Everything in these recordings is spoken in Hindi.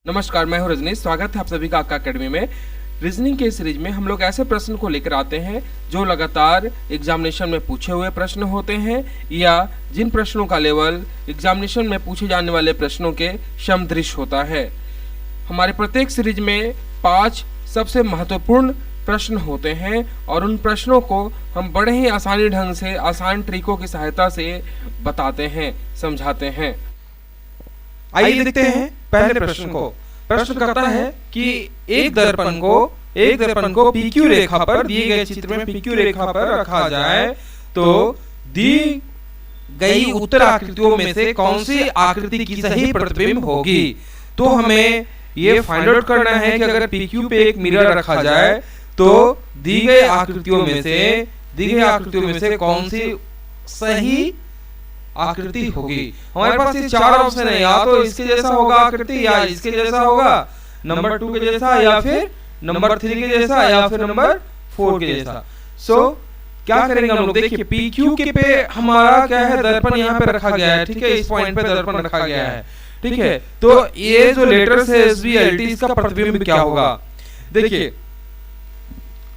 नमस्कार, मैं हूं रजनीश। स्वागत है आप सभी का आपका अकेडमी में। रीजनिंग के सीरीज में हम लोग ऐसे प्रश्न को लेकर आते हैं जो लगातार एग्जामिनेशन में पूछे हुए प्रश्न होते हैं या जिन प्रश्नों का लेवल एग्जामिनेशन में पूछे जाने वाले प्रश्नों के समदृश होता है। हमारे प्रत्येक सीरीज में 5 सबसे महत्वपूर्ण प्रश्न होते हैं और उन प्रश्नों को हम बड़े ही आसानी ढंग से आसान ट्रिकों की सहायता से बताते हैं, समझाते हैं। आइए देखते हैं पहले प्रश्न को। प्रश्न कहता है कि एक दर्पण को PQ रेखा पर दिए गए चित्र में PQ रेखा पर रखा जाए तो दी गई उत्तर आकृतियों में से कौन सी आकृति की सही प्रतिबिंब होगी। तो हमें ये फाइंड आउट करना है कि अगर PQ पे एक मिरर रखा जाए तो दी गई आकृतियों में से कौन सी सही आकृति होगी। हमारे पास ये 4 ऑप्शन है, या तो इसके जैसा होगा आकृति, या इसके जैसा होगा, नंबर 2 के जैसा, या फिर नंबर 3 के जैसा, या फिर नंबर 4 के जैसा। सो क्या करेंगे हम लोग, देखिए PQ के पे हमारा क्या है, दर्पण यहाँ पे रखा गया है, ठीक है, इस पॉइंट पे दर्पण रखा गया है, ठीक है। तो ये जो लेटर्स है SVLT, इसका प्रतिबिंब क्या होगा। देखिए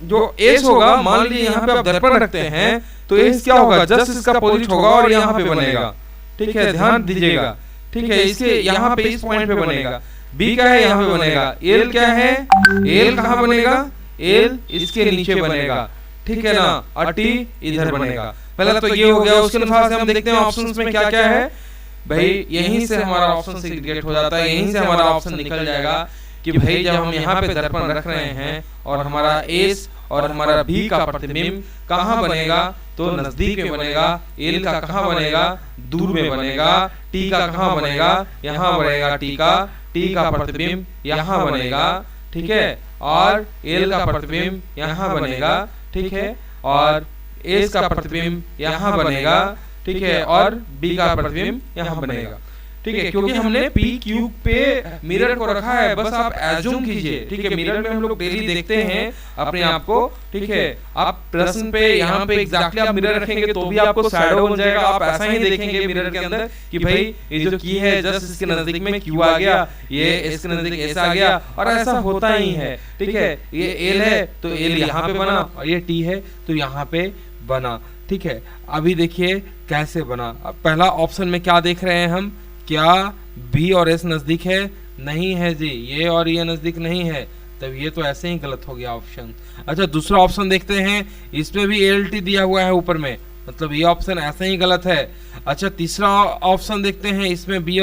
जो एस होगा, मान लीजिए यहाँ पे आप दर्पण रखते हैं तो एस क्या होगा, जस्ट इसका अपोजिट होगा और यहाँ पे बनेगा, ठीक है, ध्यान दीजिएगा, ठीक है। इसके यहाँ पे इस पॉइंट पे बनेगा। बी क्या है, यहाँ पे बनेगा। एल क्या है, एल कहाँ बनेगा, एल इसके नीचे बनेगा, ठीक है ना, और टी इधर बनेगा। पहला तो ये हो गया। उसके अनुसार से हम देखते हैं ऑप्शंस में क्या क्या है। भाई यहीं से हमारा ऑप्शन सिलेक्ट हो जाता है, यहीं से हमारा ऑप्शन निकल जाएगा कि भाई जब हम यहाँ पे दर्पण रख रहे हैं और हमारा एस और हमारा बी का प्रतिबिंब कहाँ बनेगा, तो नजदीक में बनेगा। एल का कहाँ बनेगा, दूर में बनेगा। टी का कहाँ बनेगा, यहाँ बनेगा। टी का प्रतिबिंब यहाँ बनेगा, ठीक है, और एल का प्रतिबिंब यहाँ बनेगा, ठीक है, और एस का प्रतिबिंब यहाँ बनेगा, ठीक है, और बी का प्रतिबिंब यहाँ बनेगा, ठीक है। क्योंकि हमने PQ पे मिरर को रखा है, बस आप एज्यूम कीजिए, ठीक है। मिरर में हम लोग डेली देखते हैं अपने आप को, ठीक है। आप प्रश्न पे यहाँ पे एग्जैक्टली आप मिरर रखेंगे तो भी आपको शैडो बन जाएगा। आप ऐसा ही देखेंगे मिरर के अंदर कि भाई ये जो की है जस्ट इसके नजदीक में Q आ गया, ये इसके नजदीक S आ गया, और ऐसा होता ही है, ठीक है। ये एल है तो एल यहाँ पे बना, और ये टी है तो यहाँ पे बना, ठीक है। अभी देखिए कैसे बना। अब पहला ऑप्शन में क्या देख रहे हैं हम, क्या बी और एस नजदीक है, नहीं है जी, ये और ये नजदीक नहीं है, तब ये तो ऐसे ही गलत हो गया ऑप्शन। अच्छा दूसरा ऑप्शन देखते हैं, इसमें भी ALT दिया हुआ है ऊपर में, मतलब ये ऑप्शन ऐसे ही गलत है। अच्छा तीसरा ऑप्शन देखते हैं, इसमें बी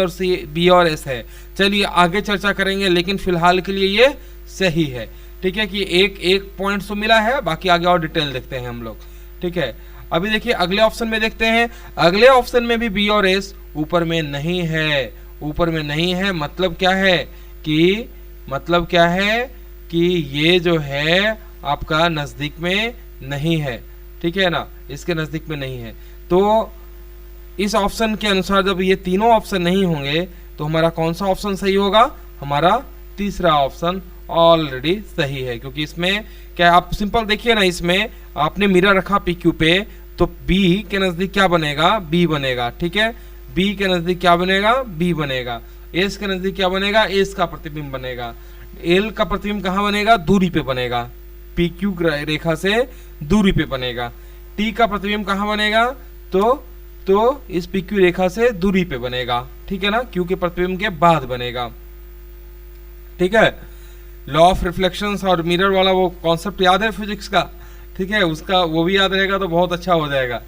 और एस है। चलिए आगे चर्चा करेंगे, लेकिन फिलहाल के लिए ये सही है, ठीक है, कि एक पॉइंट तो मिला है, बाकी आगे और डिटेल देखते हैं हम लोग, ठीक है। अभी देखिए अगले ऑप्शन में देखते हैं। अगले ऑप्शन में भी बी और एस ऊपर में नहीं है, ऊपर में नहीं है। मतलब क्या है कि ये जो है आपका नजदीक में नहीं है, ठीक है ना, इसके नजदीक में नहीं है। तो इस ऑप्शन के अनुसार जब ये तीनों ऑप्शन नहीं होंगे तो हमारा कौन सा ऑप्शन सही होगा, हमारा तीसरा ऑप्शन ऑलरेडी सही है। क्योंकि इसमें क्या, आप सिंपल देखिए ना, इसमें आपने मिरर रखा PQ पे तो B के नजदीक क्या बनेगा, B बनेगा, ठीक है। B के नजदीक क्या बनेगा, B बनेगा। S के नजदीक क्या बनेगा, S का प्रतिबिंब बनेगा। L का प्रतिबिंब कहाँ बनेगा, दूरी पे बनेगा, PQ रेखा से दूरी पे बनेगा। T का प्रतिबिंब कहाँ बनेगा, तो इस PQ रेखा से दूरी पे बनेगा, ठीक है ना, Q के प्रतिबिंब के बाद बनेगा, ठीक है। लॉ ऑफ रिफ्लेक्शंस और मिरर वाला वो कॉन्सेप्ट याद है फिजिक्स का, ठीक है, उसका वो भी याद रहेगा तो बहुत अच्छा हो जाएगा,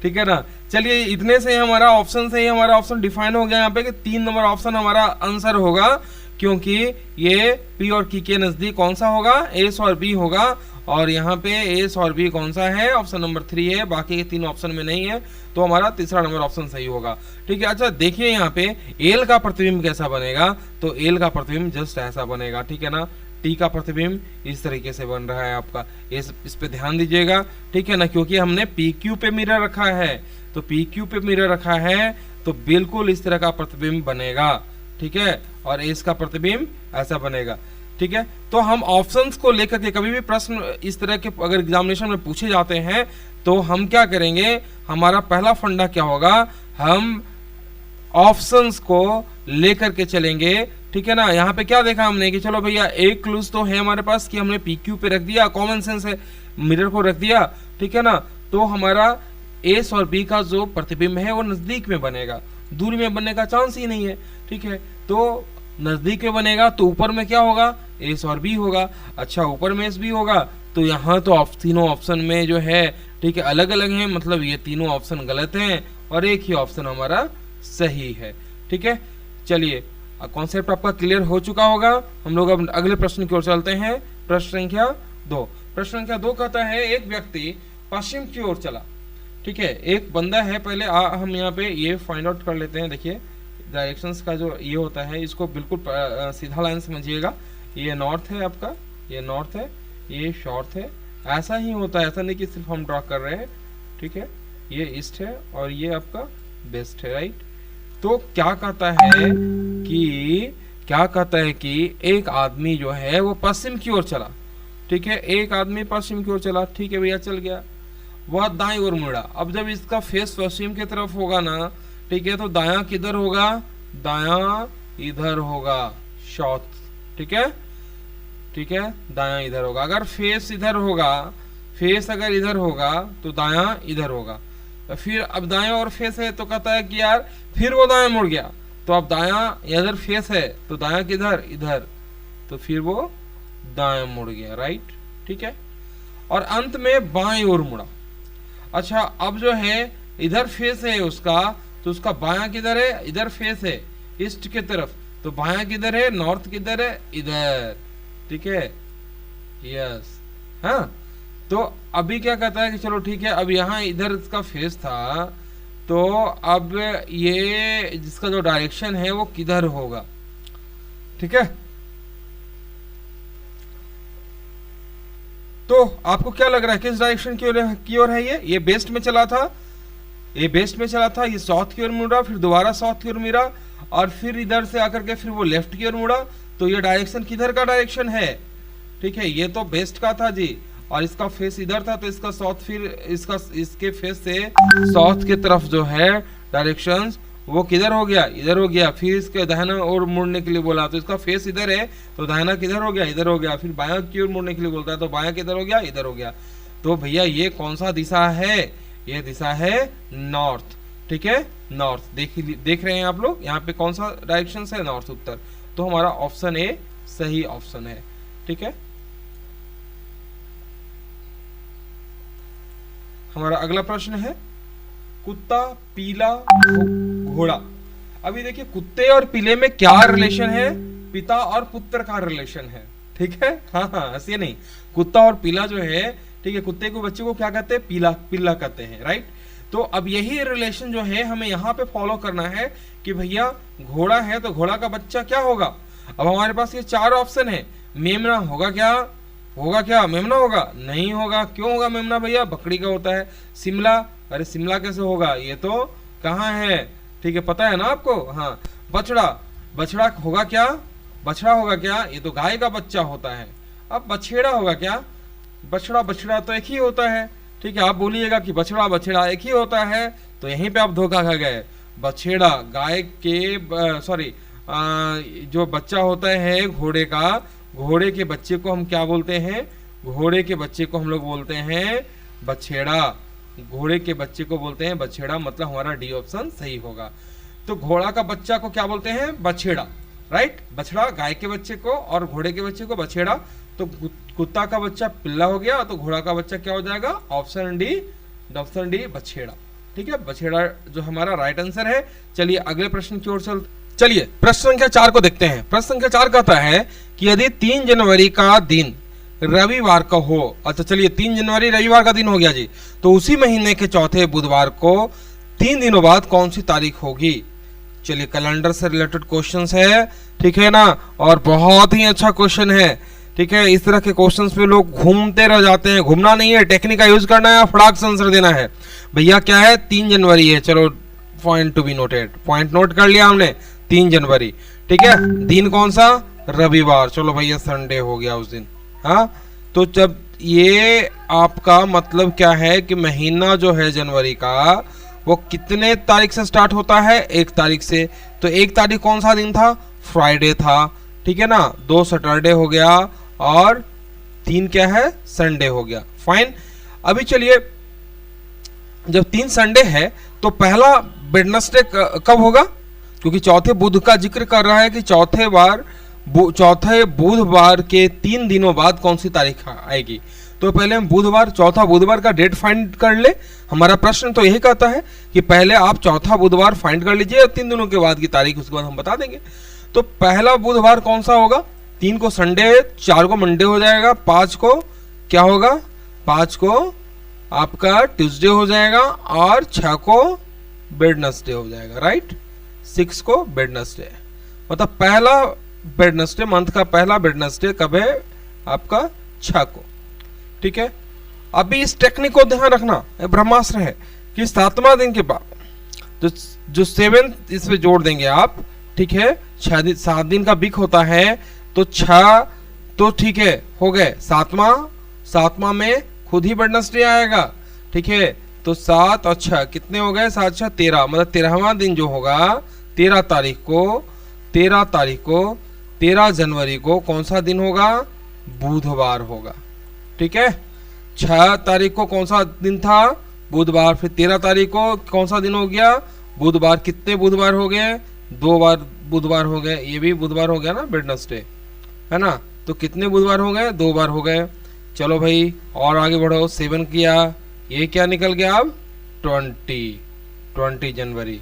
ठीक है ना। चलिए इतने से हमारा ऑप्शन डिफाइन हो गया यहाँ पे कि 3 नंबर ऑप्शन हमारा आंसर होगा, क्योंकि ये P और Q के नजदीक कौन सा होगा, S और B होगा, और यहाँ पे S और B कौन सा है, ऑप्शन नंबर 3 है, बाकी के 3 ऑप्शन में नहीं है, तो हमारा तीसरा नंबर ऑप्शन सही होगा, ठीक है। अच्छा देखिए यहाँ पे L का प्रतिबिंब कैसा बनेगा, तो L का प्रतिबिंब जस्ट ऐसा बनेगा, ठीक है ना। T का प्रतिबिंब इस तरीके से बन रहा है आपका, इस पे ध्यान दीजिएगा, ठीक है ना, क्योंकि हमने PQ पे मिरर रखा है, तो PQ पे मिरर रखा है तो बिल्कुल इस तरह का प्रतिबिंब बनेगा, ठीक है, और S का प्रतिबिंब ऐसा बनेगा, ठीक है। तो हम ऑप्शंस को लेकर के कभी भी प्रश्न इस तरह के अगर एग्जामिनेशन में पूछे जाते हैं तो हम क्या करेंगे, हमारा पहला फंडा क्या होगा, हम ऑप्शंस को लेकर के चलेंगे ठीक है ना। यहाँ पे क्या देखा हमने कि चलो भैया एक क्लूज तो है हमारे पास कि हमने PQ पे रख दिया, कॉमन सेंस है, मिरर को रख दिया, ठीक है ना। तो हमारा एस और बी का जो प्रतिबिंब है वो नजदीक में बनेगा, दूर में बनने का चांस ही नहीं है, ठीक है। तो नजदीक में बनेगा तो ऊपर में क्या होगा, एस और बी होगा। अच्छा, ऊपर में एस बी होगा तो यहाँ तो तीनों ऑप्शन में जो है, ठीक है, अलग अलग हैं, मतलब ये तीनों ऑप्शन गलत हैं और एक ही ऑप्शन हमारा सही है, ठीक है। चलिए, कॉन्सेप्ट आपका क्लियर हो चुका होगा। हम लोग अब अगले प्रश्न की ओर चलते हैं। प्रश्न संख्या 2। प्रश्न संख्या 2 कहता है एक व्यक्ति पश्चिम की ओर चला, ठीक है। एक बंदा है, पहले हम यहाँ पे ये फाइंड आउट कर लेते हैं। देखिए डायरेक्शंस का जो ये होता है इसको बिल्कुल सीधा लाइन समझिएगा। ये नॉर्थ है आपका, ये नॉर्थ है, ये साउथ है, ऐसा ही होता है, ऐसा नहीं कि सिर्फ हम ड्रॉ कर रहे हैं, ठीक है। ये ईस्ट है और ये आपका वेस्ट है, राइट। तो क्या कहता है कि एक आदमी जो है वो पश्चिम की ओर चला, ठीक है। एक आदमी पश्चिम की ओर चला, ठीक है भैया, चल गया। वह दाएं ओर मुड़ा। अब जब इसका फेस पश्चिम की तरफ होगा ना, ठीक है, तो दायां किधर होगा, दायां इधर होगा, साउथ, ठीक है, ठीक है, दायां इधर होगा। अगर फेस इधर होगा, फेस अगर इधर होगा तो दायां इधर होगा। फिर अब दायां और फेस है तो कहता है कि यार फिर वो दायां मुड़ गया, तो अब दायां इधर फेस है तो दायां किधर, इधर, तो फिर वो दायां मुड़ गया, राइट, ठीक है। और अंत में बाएं ओर मुड़ा। अच्छा, अब जो है इधर फेस है उसका, तो उसका बायां किधर है, इधर फेस है ईस्ट की तरफ, तो बायां किधर है, नॉर्थ किधर है, इधर, ठीक है, यस, हाँ। तो अभी क्या कहता है कि चलो ठीक है, अब यहाँ इधर इसका फेस था, तो अब ये जिसका जो डायरेक्शन है वो किधर होगा, ठीक है। तो आपको क्या लग रहा है किस डायरेक्शन की ओर है ये वेस्ट में चला था, ये वेस्ट में चला था, ये साउथ की ओर मुड़ा, फिर दोबारा साउथ की ओर मुड़ा और फिर इधर से आकर के फिर वो लेफ्ट की ओर मुड़ा। तो ये डायरेक्शन किधर का डायरेक्शन है, ठीक है, ये तो वेस्ट का था जी, और इसका फेस इधर था तो इसका साउथ, फिर इसके फेस से साउथ की तरफ जो है डायरेक्शंस वो किधर हो गया, इधर हो गया। फिर इसके दाहिना ओर मुड़ने के लिए बोला तो इसका फेस इधर है तो दाहिना किधर हो गया, इधर हो गया। फिर बायां की ओर मुड़ने के लिए बोलता है तो बायां किधर हो गया, इधर हो गया। तो भैया ये कौन सा दिशा है, ये दिशा है नॉर्थ, ठीक है, नॉर्थ। देख रहे हैं आप लोग यहाँ पे कौन सा डायरेक्शन है, नॉर्थ, उत्तर। तो हमारा ऑप्शन ए सही ऑप्शन है, ठीक है। हमारा अगला प्रश्न है कुत्ता, पीला, घोड़ा। अभी देखिए कुत्ते और पीले में क्या रिलेशन है, पिता और पुत्र का रिलेशन है, ठीक है। हाँ, ऐसे नहीं, कुत्ता और पीला जो है, ठीक है, कुत्ते को बच्चे को क्या कहते हैं, पीला कहते हैं, राइट। तो अब यही रिलेशन जो है हमें यहाँ पे फॉलो करना है कि भैया घोड़ा है तो घोड़ा का बच्चा क्या होगा। अब हमारे पास ये 4 ऑप्शन है। मेमना होगा क्या, मेमना होगा, नहीं होगा। क्यों होगा मेमना भैया, बकरी का होता है। शिमला, अरे शिमला कैसे होगा, ये तो कहाँ है, ठीक है, पता है ना आपको, हाँ। बछड़ा होगा क्या, ये तो गाय का बच्चा होता है। अब बछेड़ा होगा क्या, बछड़ा तो एक ही होता है, ठीक है। आप बोलिएगा कि बछड़ा एक ही होता है, तो यहीं पे आप धोखा खा गए। बछेड़ा गाय के जो बच्चा होता है घोड़े का, घोड़े के बच्चे को हम क्या बोलते हैं, घोड़े के बच्चे को हम लोग बोलते हैं बछेड़ा, घोड़े के बच्चे को बोलते हैं बछेड़ा, मतलब हमारा डी ऑप्शन सही होगा। तो घोड़ा का बच्चा को क्या बोलते हैं, बछेड़ा, राइट। बछड़ा गाय के बच्चे को और घोड़े के बच्चे को बछेड़ा। तो कुत्ता का बच्चा पिल्ला हो गया, तो घोड़ा का बच्चा क्या हो जाएगा, ऑप्शन डी बछेड़ा, ठीक है। बछेड़ा जो हमारा राइट आंसर है। चलिए अगले प्रश्न की ओर चलिए प्रश्न संख्या 4 को देखते हैं। प्रश्न संख्या 4 कहता है कि यदि 3 जनवरी का दिन रविवार का हो, अच्छा चलिए 3 जनवरी रविवार का दिन हो गया जी, तो उसी महीने के चौथे बुधवार को 3 दिनों बाद कौन सी तारीख होगी। चलिए कैलेंडर से रिलेटेड क्वेश्चंस है, ठीक है ना, और बहुत ही अच्छा क्वेश्चन है, ठीक है। इस तरह के क्वेश्चंस पे लोग घूमते रह जाते हैं, घूमना नहीं है, टेक्निक का यूज करना है, फटाक से आंसर देना है। भैया क्या है, 3 जनवरी है, चलो point to be noted, point note कर लिया हमने, 3 जनवरी, ठीक है। दिन कौन सा, रविवार, चलो भैया संडे हो गया उस दिन, हाँ। तो जब ये आपका मतलब क्या है कि महीना जो है जनवरी का वो कितने तारीख से स्टार्ट होता है, 1 तारीख से। तो 1 तारीख कौन सा दिन था, फ्राइडे था, ठीक है ना, 2 सैटरडे हो गया और 3 क्या है, संडे हो गया। फाइन। अभी चलिए, जब 3 संडे है तो पहला वेडनेसडे कब होगा, क्योंकि चौथे बुध का जिक्र कर रहा है कि चौथे बुधवार के 3 दिनों बाद कौन सी तारीख आएगी। तो पहले हम बुधवार, चौथा बुधवार का डेट फाइंड कर ले। हमारा प्रश्न तो यही कहता है कि पहले आप चौथा बुधवार फाइंड कर लीजिए, 3 दिनों के बाद की तारीख उसके बाद हम बता देंगे। तो पहला बुधवार कौन सा होगा, 3 को संडे, 4 को मंडे हो जाएगा, 5 को क्या होगा, 5 को आपका ट्यूसडे हो जाएगा और 6 को वेडनेसडे हो जाएगा, राइट। 6 को वेडनेसडे, मतलब पहला वेडनेसडे, मंथ का पहला वेडनेसडे कब है आपका, 6 को, ठीक है। अभी इस टेक्निक को ध्यान रखना, ब्रह्मास्त्र है कि 7वां दिन के बाद जो 7 इसमें जोड़ देंगे आप, ठीक है। 7 दिन का वीक होता है तो 6 तो ठीक है हो गए, 7वां में खुद ही वेडनेसडे आएगा, ठीक है। तो 7 और 6 कितने हो गए, 7 6 13, मतलब 13वां दिन जो होगा 13 तारीख को 13 जनवरी को कौन सा दिन होगा, बुधवार होगा, ठीक है। 6 तारीख को कौन सा दिन था, बुधवार। फिर 13 तारीख को कौन सा दिन हो गया, बुधवार। कितने बुधवार हो गए, 2 बार बुधवार हो गए, ये भी बुधवार हो गया ना, वेडनेसडे है ना। तो कितने बुधवार हो गए, 2 बार हो गए। चलो भाई और आगे बढ़ो, 7 किया, ये क्या निकल गया अब, 20 जनवरी।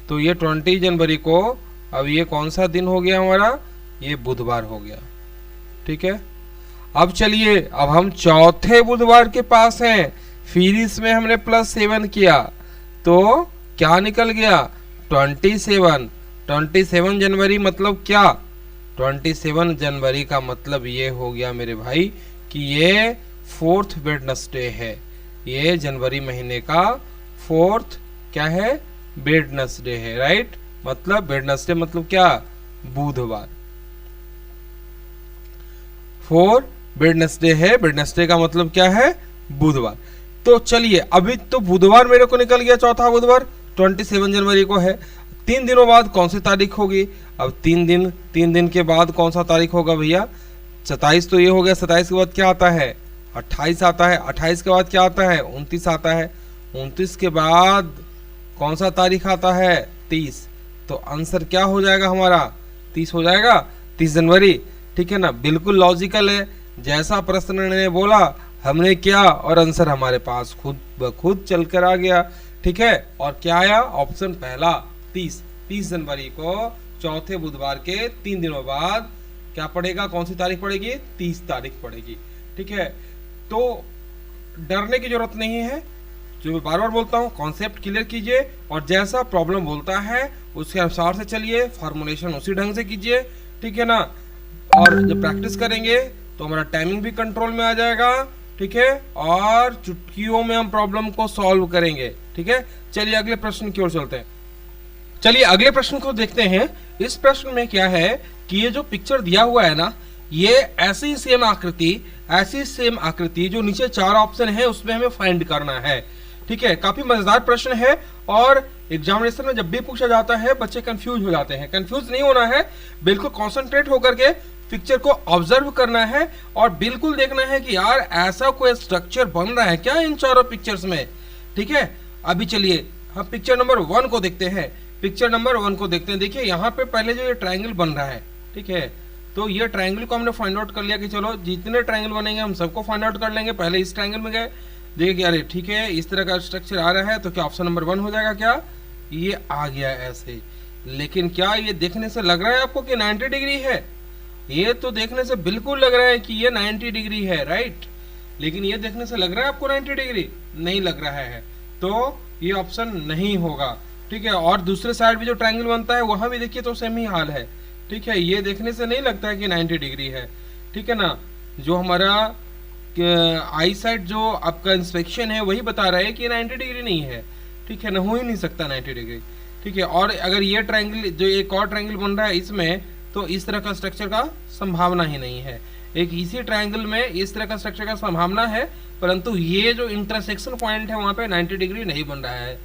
तो ये 20 जनवरी को अब ये कौन सा दिन हो गया हमारा, ये बुधवार हो गया, ठीक है। अब चलिए, अब हम चौथे बुधवार के पास हैं, फिर इसमें हमने +7 किया तो क्या निकल गया, 27 जनवरी। मतलब क्या, 27 जनवरी का मतलब ये हो गया मेरे भाई कि ये 4th वेडनेसडे है, ये जनवरी महीने का 4th क्या है, वेडनेसडे है, राइट। मतलब वेडनेसडे मतलब क्या, बुधवार। 4 वेडनेसडे है, वेडनेसडे का मतलब क्या है, बुधवार। तो चलिए, अभी तो बुधवार मेरे को निकल गया, चौथा बुधवार 27 जनवरी को है। 3 दिनों बाद कौन सी तारीख होगी, अब 3 दिन के बाद कौन सा तारीख होगा भैया, 27 तो ये हो गया, 27 के बाद क्या आता है, 28 आता है, 28 के बाद क्या आता है, 29 आता है, 29 के बाद कौन सा तारीख आता है, 30। तो आंसर क्या हो जाएगा हमारा, 30 हो जाएगा, 30 जनवरी, ठीक है ना। बिल्कुल लॉजिकल है, जैसा प्रश्न ने बोला हमने किया और आंसर हमारे पास खुद ब खुद चल कर आ गया, ठीक है। और क्या आया, ऑप्शन पहला 30 जनवरी को चौथे बुधवार के 3 दिनों बाद क्या पड़ेगा, कौन सी तारीख पड़ेगी, 30 तारीख पड़ेगी, ठीक है। तो डरने की जरूरत नहीं है, जो मैं बार बार बोलता हूँ, कॉन्सेप्ट क्लियर कीजिए और जैसा प्रॉब्लम बोलता है उसके अनुसार से चलिए, फॉर्मुलेशन उसी ढंग से कीजिए, ठीक है ना। और जब प्रैक्टिस करेंगे तो हमारा टाइमिंग भी कंट्रोल में आ जाएगा, ठीक है, और चुटकियों में हम प्रॉब्लम को सॉल्व करेंगे, ठीक है। चलिए अगले प्रश्न की ओर चलते हैं। चलिए अगले प्रश्न को देखते हैं। इस प्रश्न में क्या है कि ये जो पिक्चर दिया हुआ है ना, ये ऐसी सेम आकृति जो नीचे 4 ऑप्शन है उसमें हमें फाइंड करना है, ठीक है। काफी मजेदार प्रश्न है और एग्जामिनेशन में जब भी पूछा जाता है बच्चे कंफ्यूज हो जाते हैं। कंफ्यूज नहीं होना है, बिल्कुल कंसंट्रेट होकर के पिक्चर को ऑब्जर्व करना है और बिल्कुल देखना है कि यार ऐसा कोई स्ट्रक्चर बन रहा है क्या इन चारों पिक्चर्स में, ठीक है। अभी चलिए हम पिक्चर नंबर 1 को देखते हैं। पिक्चर नंबर 1 को देखते हैं। देखिए यहाँ पे पहले जो ये ट्रायंगल बन रहा है, ठीक है, तो ये ट्रायंगल को हमने फाइंड आउट कर लिया कि चलो जितने ट्रायंगल बनेंगे हम सबको फाइंड आउट कर लेंगे। पहले इस ट्रायंगल में गए, देखिए अरे ठीक है इस तरह का स्ट्रक्चर आ रहा है, तो क्या ऑप्शन नंबर 1 हो जाएगा, क्या ये आ गया ऐसे। लेकिन क्या ये देखने से लग रहा है आपको कि 90 डिग्री है, ये तो देखने से बिल्कुल लग रहा है कि ये 90 डिग्री है, राइट। लेकिन ये देखने से लग रहा है आपको 90 डिग्री, नहीं लग रहा है, तो ये ऑप्शन नहीं होगा, ठीक है। और दूसरे साइड भी जो ट्रायंगल बनता है वहां भी देखिए तो सेम ही हाल है, ठीक है। ये देखने से नहीं लगता है कि 90 डिग्री है, ठीक है ना। जो हमारा आई साइड जो आपका इंस्पेक्शन है वही बता रहा है कि 90 डिग्री नहीं है, ठीक है ना, हो ही नहीं सकता 90 डिग्री, ठीक है। और अगर ये ट्रायंगल जो एक और ट्रायंगल बन रहा है इसमें, तो इस तरह का स्ट्रक्चर का संभावना ही नहीं है। एक इसी ट्रायंगल में इस तरह का स्ट्रक्चर का संभावना है, परंतु ये जो इंटरसेक्शन पॉइंट है वहां पे 90 डिग्री नहीं बन रहा है।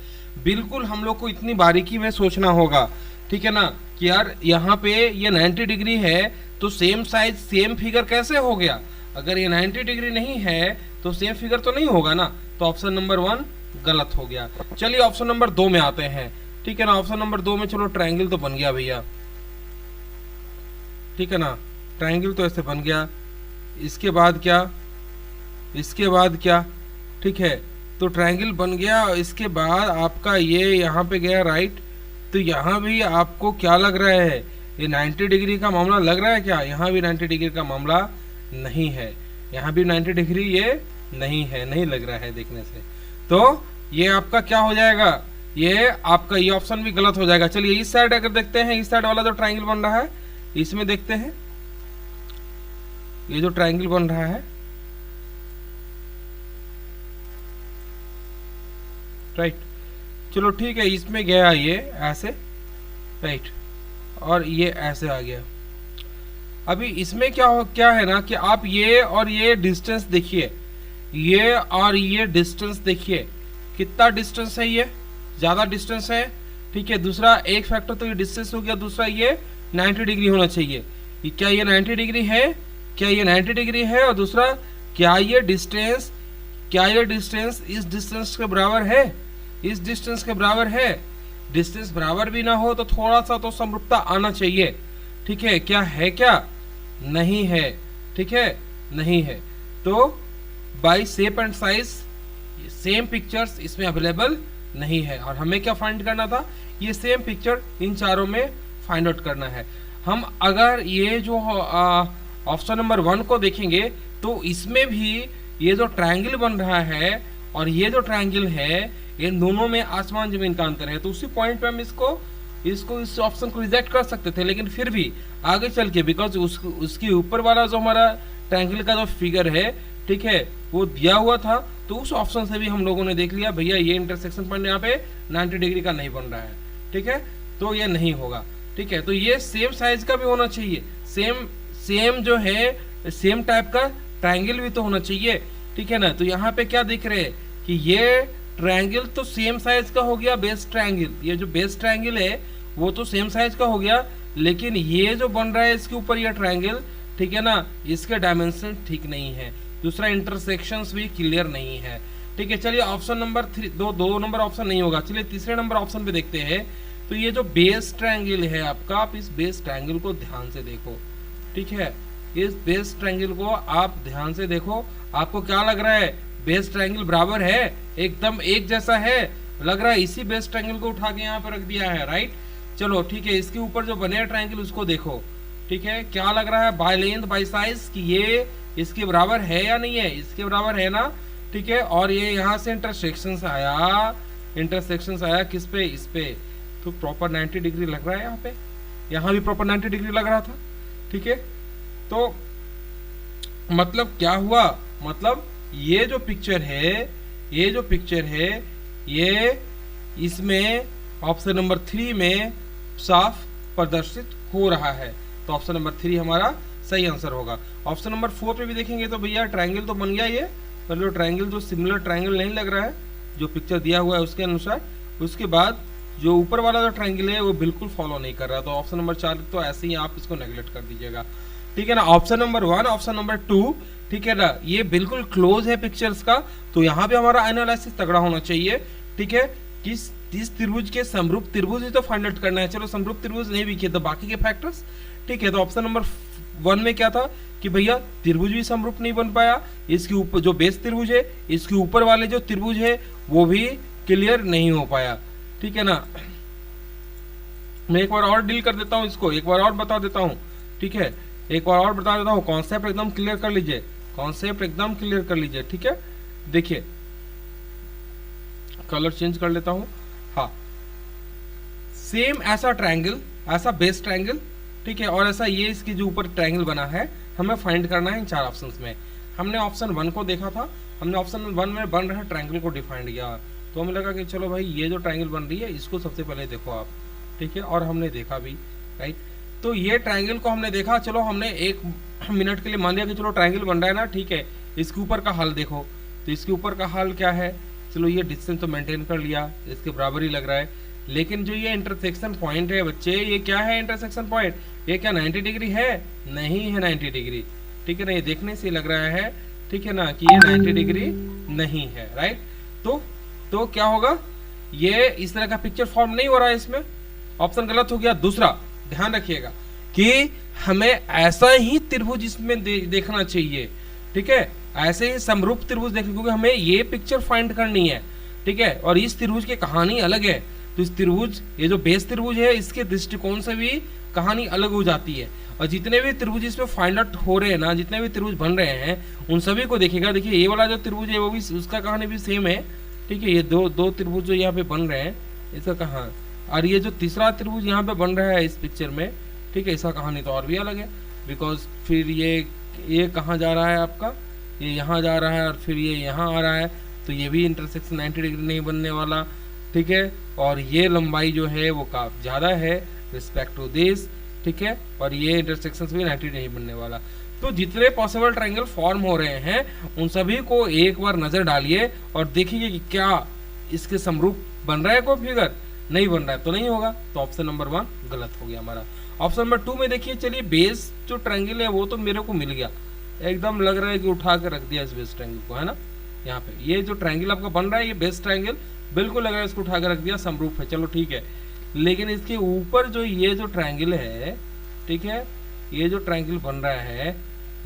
बिल्कुल हम लोग को इतनी बारीकी में सोचना होगा, ठीक है ना। कि यार यहाँ पे ये 90 डिग्री है तो सेम साइज सेम फिगर कैसे हो गया, अगर ये 90 डिग्री नहीं है तो सेम फिगर तो नहीं होगा ना, तो ऑप्शन नंबर 1 गलत हो गया। चलिए ऑप्शन नंबर 2 में आते हैं, ठीक है ना। ऑप्शन नंबर 2 में चलो ट्रायंगल तो बन गया भैया, ठीक है ना, ट्रायंगल तो ऐसे बन गया। इसके बाद क्या, इसके बाद क्या, ठीक है, तो ट्रायंगल बन गया। इसके बाद आपका ये यहाँ पे गया राइट, तो यहाँ भी आपको क्या लग रहा है, ये 90 डिग्री का मामला लग रहा है क्या? यहाँ भी 90 डिग्री का मामला नहीं है, यहाँ भी 90 डिग्री ये नहीं है, नहीं लग रहा है देखने से। तो ये आपका क्या हो जाएगा, ये आपका ये ऑप्शन भी गलत हो जाएगा। चलिए इस साइड अगर देखते हैं, इस साइड वाला जो ट्रायंगल बन रहा है इसमें देखते हैं, ये जो ट्रायंगल बन रहा है राइट, चलो ठीक है, इसमें गया ये ऐसे राइट, और ये ऐसे आ गया। अभी इसमें क्या है ना कि आप ये और ये डिस्टेंस देखिए, ये और ये डिस्टेंस देखिए, कितना डिस्टेंस है, ये ज्यादा डिस्टेंस है, ठीक है। दूसरा एक फैक्टर तो ये डिस्टेंस हो गया, दूसरा ये 90 डिग्री होना चाहिए। क्या ये 90 डिग्री है, क्या ये 90 डिग्री है, और दूसरा क्या ये डिस्टेंस इस डिस्टेंस के बराबर है, इस डिस्टेंस के बराबर है। डिस्टेंस बराबर भी ना हो तो थोड़ा सा तो समरूपता आना चाहिए, ठीक है। क्या है, क्या नहीं है, ठीक है, नहीं है। तो by shape and size same pictures इसमें अवेलेबल नहीं है, और हमें क्या फाइंड करना था, ये सेम पिक्चर इन चारों में फाइंड आउट करना है। हम अगर ये जो ऑप्शन नंबर 1 को देखेंगे तो इसमें भी ये जो ट्रायंगल बन रहा है और ये जो ट्रायंगल है, इन दोनों में आसमान जमीन का अंतर है। तो उसी पॉइंट पे हम इस ऑप्शन को रिजेक्ट कर सकते थे, लेकिन फिर भी आगे चल के बिकॉज उसके ऊपर वाला जो हमारा ट्रायंगल का जो फिगर है, ठीक है, वो दिया हुआ था, तो उस ऑप्शन से भी हम लोगों ने देख लिया भैया ये इंटरसेक्शन पॉइंट यहाँ पे 90 डिग्री का नहीं बन रहा है, ठीक है, तो ये नहीं होगा, ठीक है। तो ये सेम साइज का भी होना चाहिए, सेम जो है सेम टाइप का ट्रायंगल भी तो होना चाहिए, ठीक है ना। तो यहाँ पे क्या दिख रहे हैं कि ये ट्रायंगल तो सेम साइज का हो गया, बेस ट्रायंगल, ये जो बेस ट्रायंगल है वो तो सेम साइज का हो गया, लेकिन ये जो बन रहा है इसके ऊपर ये ट्रायंगल, ठीक है ना, इसके डायमेंशन ठीक नहीं है। दूसरा इंटरसेक्शंस भी क्लियर नहीं है, ठीक है। चलिए ऑप्शन नंबर 3 दो नंबर ऑप्शन नहीं होगा। चलिए तीसरे नंबर ऑप्शन पे देखते हैं। तो ये जो बेस ट्रायंगल है आपका, आप इस बेस ट्रायंगल को ध्यान से देखो, ठीक है, इस बेस ट्रायंगल को आप ध्यान से देखो। आपको क्या लग रहा है, बेस ट्रायंगल बराबर है, एकदम एक जैसा है, लग रहा है इसी बेस ट्रायंगल को उठा के यहाँ पे रख दिया है, राइट। चलो ठीक है, इसके ऊपर जो बने ट्रायंगल उसको देखो, ठीक है, क्या लग रहा है बाय लेंथ बाय साइज कि ये इसके बराबर है या नहीं है, इसके बराबर है ना, ठीक है। और ये यहाँ से इंटरसेक्शन आया किस पे, इस पे, तो प्रॉपर 90 डिग्री लग रहा है यहाँ पे, यहाँ भी प्रॉपर 90 डिग्री लग रहा था, ठीक है। तो मतलब क्या हुआ, मतलब ये जो पिक्चर है ये इसमें ऑप्शन नंबर 3 में साफ प्रदर्शित हो रहा है, तो ऑप्शन नंबर 3 हमारा सही आंसर होगा। ऑप्शन नंबर 4 पे भी देखेंगे तो भैया ट्रायंगल तो बन गया ये, पर जो ट्रायंगल जो सिमिलर ट्रायंगल नहीं लग रहा है जो पिक्चर दिया हुआ है उसके अनुसार। उसके बाद जो ऊपर वाला जो ट्रायंगल है वो बिल्कुल फॉलो नहीं कर रहा, तो ऑप्शन नंबर 4 तो ऐसे ही आप इसको नेगलेक्ट कर दीजिएगा, ठीक है ना। ऑप्शन नंबर 1, ऑप्शन नंबर 2, ठीक है ना, ये बिल्कुल क्लोज है पिक्चर्स का, तो यहाँ पे हमारा एनालिसिस तगड़ा होना चाहिए, ठीक है। किस त्रिभुज के समरूप त्रिभुज ही तो फाइंड आउट करना है। चलो समरूप त्रिभुज नहीं भी किए तो बाकी के फैक्टर्स, ठीक है। तो ऑप्शन नंबर 1 में क्या था कि भैया त्रिभुज भी समरूप नहीं बन पाया, इसके ऊपर जो बेस त्रिभुज है इसके ऊपर वाले जो त्रिभुज है वो भी क्लियर नहीं हो पाया, ठीक है ना। मैं एक बार और डील कर देता हूँ इसको, एक बार और बता देता हूँ, ठीक है, एक बार और बता देता हूँ। कॉन्सेप्ट एकदम क्लियर कर लीजिए, कॉन्सेप्ट एकदम क्लियर कर लीजिए, ठीक है। देखिए कलर चेंज कर लेता हूँ, हाँ, सेम ऐसा ट्रायंगल, ऐसा बेस ट्रायंगल, ठीक है, और ऐसा ये इसके जो ऊपर ट्रायंगल बना है, हमें फाइंड करना है इन 4 ऑप्शंस में। हमने ऑप्शन 1 को देखा था, हमने ऑप्शन 1 में बन रहा ट्रायंगल को डिफाइंड किया, तो हमें लगा कि चलो भाई ये जो ट्रायंगल बन रही है इसको सबसे पहले देखो आप, ठीक है, और हमने देखा भी, राइट। तो ये ट्रायंगल को हमने देखा, चलो हमने 1 मिनट के लिए मान लिया कि चलो ट्रायंगल बन रहा है ना, ठीक है, इसके ऊपर का हल देखो, तो इसके ऊपर का हल क्या है, चलो ये डिस्टेंस तो मेंटेन कर लिया, इसके बराबर ही लग रहा है, लेकिन जो ये इंटरसेक्शन पॉइंट है बच्चे, ये क्या है इंटरसेक्शन पॉइंट? ये क्या 90 डिग्री है? नहीं है 90 डिग्री, ठीक है ना। ये देखने से लग रहा है, ठीक है ना, कि ये 90 डिग्री नहीं है, राइट। तो क्या होगा, ये इस तरह का पिक्चर फॉर्म नहीं हो रहा है इसमें, ऑप्शन गलत हो गया। दूसरा ध्यान रखिएगा कि हमें ऐसा ही त्रिभुज इसमें देखना चाहिए, ठीक है, ऐसे ही समरूप त्रिभुज देखने, क्योंकि हमें ये पिक्चर फाइंड करनी है, ठीक है। और इस त्रिभुज की कहानी अलग है, तो इस त्रिभुज, ये जो बेस त्रिभुज है, इसके दृष्टिकोण से भी कहानी अलग हो जाती है। और जितने भी त्रिभुज इसमें फाइंड आउट हो रहे हैं ना, जितने भी त्रिभुज बन रहे हैं, उन सभी को देखिएगा। देखिए ये वाला जो त्रिभुज है वो भी, उसका कहानी भी सेम है, ठीक है। ये दो त्रिभुज जो यहाँ पे बन रहे हैं, इसका कहानी, और ये जो तीसरा त्रिभुज यहाँ पे बन रहा है इस पिक्चर में, ठीक है, इसका कहानी तो और भी अलग है। बिकॉज फिर ये कहाँ जा रहा है आपका, ये यहाँ जा रहा है, और फिर ये यहाँ आ रहा है, तो ये भी इंटरसेक्शन 90 डिग्री नहीं बनने वाला, ठीक है। और ये लंबाई जो है वो काफी ज़्यादा है रिस्पेक्ट टू दिस, ठीक है। और ये इंटरसेक्शन भी 90 नहीं बनने वाला। तो जितने पॉसिबल ट्रायंगल फॉर्म हो रहे हैं उन सभी को एक बार नज़र डालिए और देखिए कि क्या इसके समरूप बन रहा है कोई फिगर। नहीं बन रहा है तो नहीं होगा, तो ऑप्शन नंबर 1 गलत हो गया हमारा। ऑप्शन नंबर 2 में देखिए, चलिए बेस जो ट्रायंगल है वो तो मेरे को मिल गया, एकदम लग रहा है कि उठा के रख दिया इस बेस ट्रायंगल को, है ना। यहाँ पे ये जो ट्रायंगल आपका बन रहा है, ये बेस ट्रायंगल बिल्कुल लग रहा है इसको उठा के रख दिया, समरूप है, चलो ठीक है। लेकिन इसके ऊपर जो ये जो ट्रायंगल है, ठीक है, ये जो ट्रायंगल बन रहा है,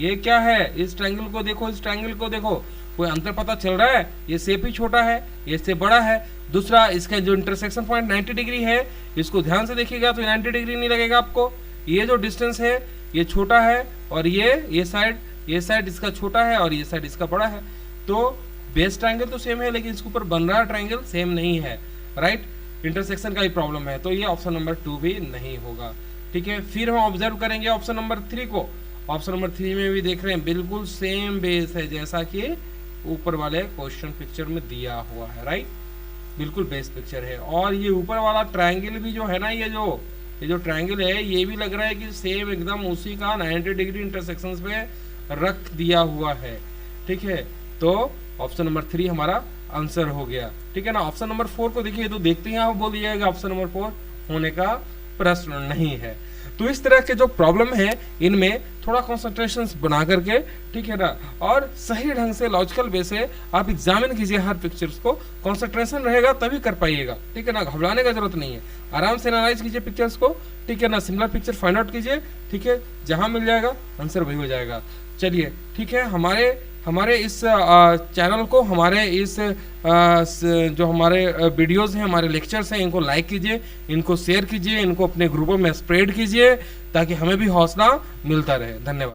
ये क्या है? इस ट्रायंगल को देखो, इस ट्रायंगल को देखो, कोई अंतर पता चल रहा है? ये शेप ही छोटा है, ये शेप बड़ा है। दूसरा, इसका जो इंटरसेक्शन पॉइंट 90 डिग्री है, इसको ध्यान से देखिएगा तो 90 डिग्री नहीं लगेगा आपको। ये जो डिस्टेंस है ये छोटा है, और ये साइड इसका छोटा है, और ये साइड इसका बड़ा है। तो बेस ट्रायंगल तो सेम है, लेकिन इसके ऊपर बन रहा ट्रायंगल सेम नहीं है, राइट। इंटरसेक्शन का ही प्रॉब्लम है, तो ये ऑप्शन नंबर 2 भी नहीं होगा, ठीक है। फिर हम ऑब्जर्व करेंगे ऑप्शन नंबर 3 को। ऑप्शन नंबर 3 में भी देख रहे हैं बिल्कुल सेम बेस है जैसा कि ऊपर वाले क्वेश्चन पिक्चर में दिया हुआ है, राइट, बिल्कुल बेस पिक्चर है। और ये ऊपर वाला ट्रायंगल भी जो है ना, ये जो ट्रायंगल है, ये भी लग रहा है कि सेम एकदम उसी का 90 डिग्री इंटरसेक्शन पे रख दिया हुआ है, ठीक है। तो ऑप्शन नंबर 3 हमारा आंसर हो गया, ठीक है ना। ऑप्शन नंबर 4 को देखिए, तो देखते ही आप बोल दिएगा ऑप्शन नंबर 4 होने का प्रश्न नहीं है। तो इस तरह के जो प्रॉब्लम है, इनमें थोड़ा कॉन्सेंट्रेशन बना करके, ठीक है ना, और सही ढंग से लॉजिकल वे से आप एग्जामिन कीजिए हर पिक्चर्स को। कॉन्सेंट्रेशन रहेगा तभी कर पाइएगा, ठीक है ना, घबराने का जरूरत नहीं है। आराम से एनालाइज कीजिए पिक्चर्स को, ठीक है ना, सिमिलर पिक्चर फाइंड आउट कीजिए, ठीक है, जहां मिल जाएगा आंसर वही हो जाएगा। चलिए ठीक है, हमारे इस चैनल को, हमारे इस जो हमारे वीडियोस हैं, हमारे लेक्चर्स हैं, इनको लाइक कीजिए, इनको शेयर कीजिए, इनको अपने ग्रुपों में स्प्रेड कीजिए, ताकि हमें भी हौसला मिलता रहे। धन्यवाद।